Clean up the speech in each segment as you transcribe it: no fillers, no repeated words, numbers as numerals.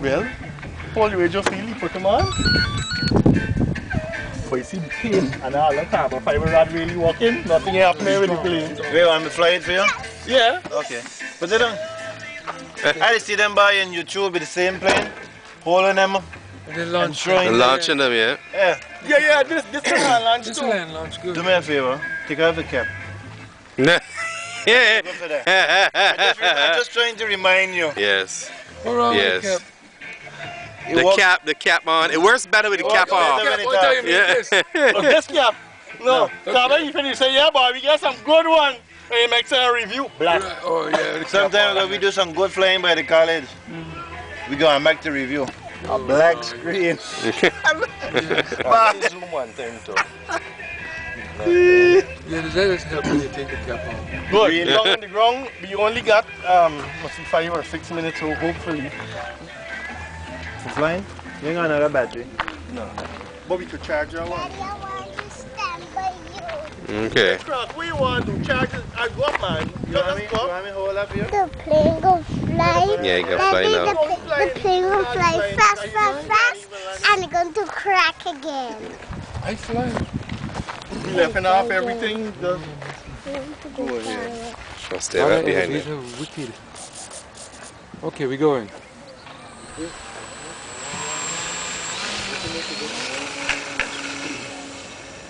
Well, Paul Radio Field, put them on. But you see the plane and all the time, if I were not really walking, nothing happening with the plane. Wait, want me to fly it for you? Yeah. Okay. Put it on. I see them by on YouTube with the same plane, holding them And launching them, yeah? Yeah. Yeah, this is a launch This too. land launch good. Do me a favor. Take off the cap. Yeah. Go for that. I'm just trying to remind you. Yes. What wrong Yes. with The cap on. It works better with the cap off. the cap? What time you Yeah. make this? Look, this cap. No, Carver, you finish say, yeah, boy, we got some good one. And he makes a review. Black. Right. Oh yeah. the cap Sometimes on. when we do some good flying by the college, we go and make the review. A black screen. Zoom one time too. Yeah, the just help when you take the cap off. Good. Long on the ground, we only got, must be 5 or 6 minutes, so hopefully. For flying? You ain't got another battery. No. But we could charge our one. Daddy, I want to stand by you. Okay. Cross, we want to charge it. I go up, man. You want me to hold up here? The plane go fly. Yeah, you can fly Daddy, now. the plane will fly fast, and it's going to crack again. I fly. We left off everything. Just Go here. I'll stay right behind These you. are wicked. Okay, we going.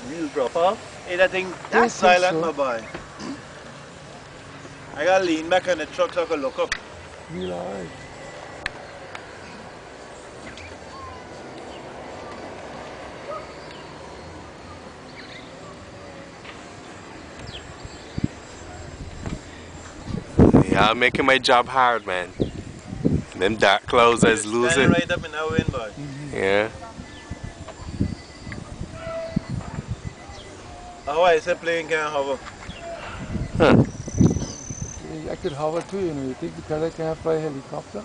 wheel drop off. Hey, that thing, Yes, that's silent, so. my boy. I gotta lean back on the truck so I can look up. Real alright. Y'all making my job hard, man. Them dark clouds is losing. Right up in our wind, boy. Yeah. Oh, I said plane can't hover. Huh. I could hover too, you know. You think because I can't fly a helicopter?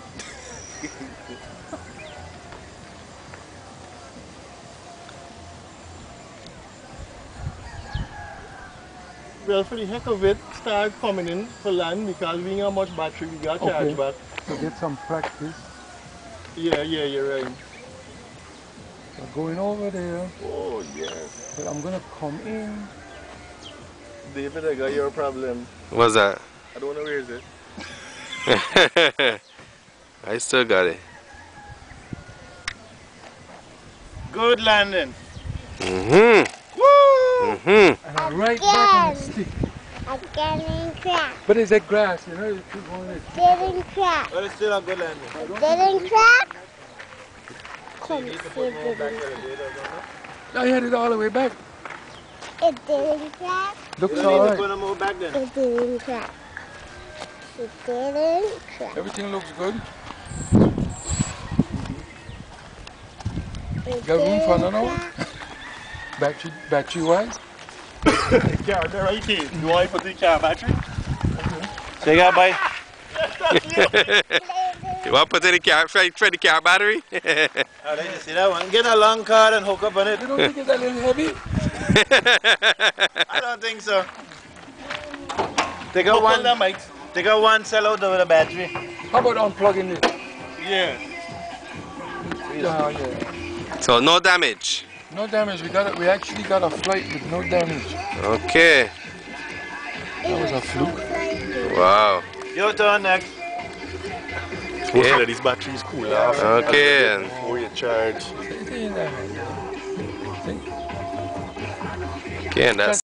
Well, for the heck of it, start coming in for land because we ain't got much battery. We got charge Okay. back. To get some practice. Yeah, you're right. We're going over there. Oh, yes. But I'm gonna come in. David, I got your problem. What's that? I don't know where is it. I still got it. Good landing. Mm-hmm. Woo! Mm-hmm. And I'm right back on the stick. Again in crack. But it's like grass, you know, you keep going it. Didn't crack. But it's still a good landing. Didn't crack. Come You need to see, put more it back didn't. elevator, don't I had it all the way back. It didn't crack. you? Looks You don't need to alright. put more back then. It didn't crack. It didn't crack. Everything looks good. It Got room for didn't another one? crack. Battery wise. Yeah, they're right here. You want to put the car battery? So you gotta buy. You want to put in the car, try the car battery? Oh, let me see that one. Get a long card and hook up on it. You don't think it's a little heavy? I don't think so. Take Go out on one. that, mate. Take out one cell out with a battery. How about unplugging it? Yeah. Yeah. So no damage. No damage. We actually got a flight with no damage. Okay. That was a fluke. Wow. Your turn next. Supposed to let these batteries cool off. Okay. Before you charge. See? Okay, and that's